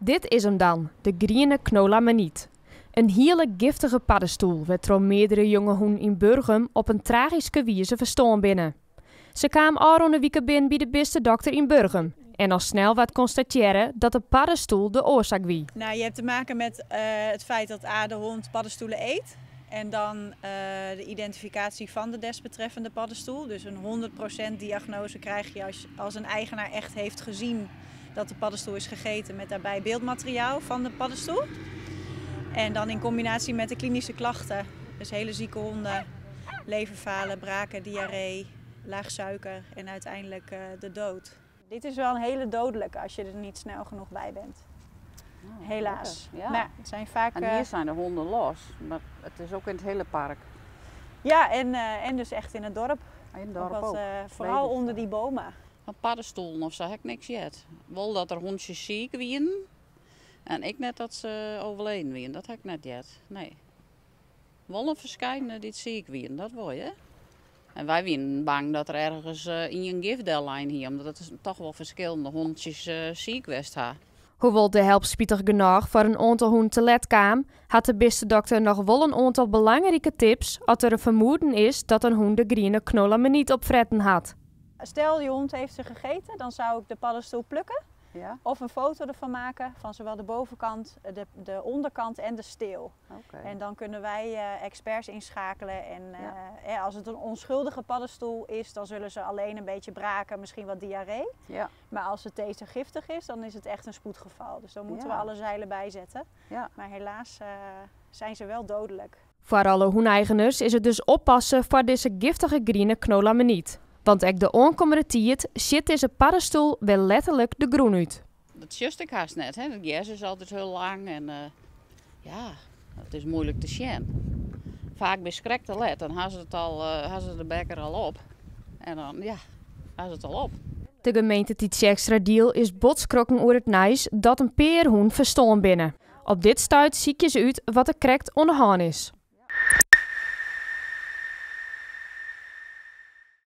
Dit is hem dan, de groene knolameniet. Een hele giftige paddenstoel werd door meerdere jonge hoen in Burgum op een tragische wijze verstoren binnen. Ze kwam al de weken binnen bij de beste dokter in Burgum en al snel werd constateren dat de paddenstoel de oorzaak wie. Nou, je hebt te maken met het feit dat de hond paddenstoelen eet. En dan de identificatie van de desbetreffende paddenstoel. Dus een 100% diagnose krijg je als een eigenaar echt heeft gezien dat de paddenstoel is gegeten met daarbij beeldmateriaal van de paddenstoel. En dan in combinatie met de klinische klachten, dus hele zieke honden, leverfalen, braken, diarree, laag suiker en uiteindelijk de dood. Dit is wel een hele dodelijke als je er niet snel genoeg bij bent. Oh, helaas. Ja. Maar het zijn vaak, en hier zijn de honden los, maar het is ook in het hele park. Ja, en dus echt in het dorp. In het dorp ook. Vooral onder die bomen. Van paddenstoelen of zo heb ik niks jet. Wel dat er hondjes ziek waren en ik net dat ze overleden waren. Dat heb ik net jet. Nee. Wel een verschijnen die ziek waren, dat wil je. En wij waren bang dat er ergens in een gifdeadline hier, omdat het toch wel verschillende hondjes ziek was. Hoewel de help spietig genoeg voor een aantal hoen te let kwam, had de beste dokter nog wel een aantal belangrijke tips als er een vermoeden is dat een hoen de groene knolameniet opfretten had. Stel je hond heeft ze gegeten, dan zou ik de paddenstoel plukken. Ja? Of een foto ervan maken van zowel de bovenkant, de onderkant en de steel. Okay. En dan kunnen wij experts inschakelen. En als het een onschuldige paddenstoel is, dan zullen ze alleen een beetje braken, misschien wat diarree. Ja. Maar als het deze giftig is, dan is het echt een spoedgeval. Dus dan moeten we alle zeilen bijzetten. Ja. Maar helaas zijn ze wel dodelijk. Voor alle hoeneigeners is het dus oppassen voor deze giftige groene knolameniet. Want ook de onkomende tijd ziet deze paddenstoel wel letterlijk de groen uit. Dat just ik haast net, hè. Het gras is altijd heel lang en ja, het is moeilijk te zien. Vaak bij schrek te let, dan hebben ze de bekker al op. En dan, ja, hebben ze het al op. De gemeente Tietjextra Deal is botskrokken over het nijs dat een peerhoen verstoren binnen. Op dit stuit zie je ze uit wat er krekt onderhaan is.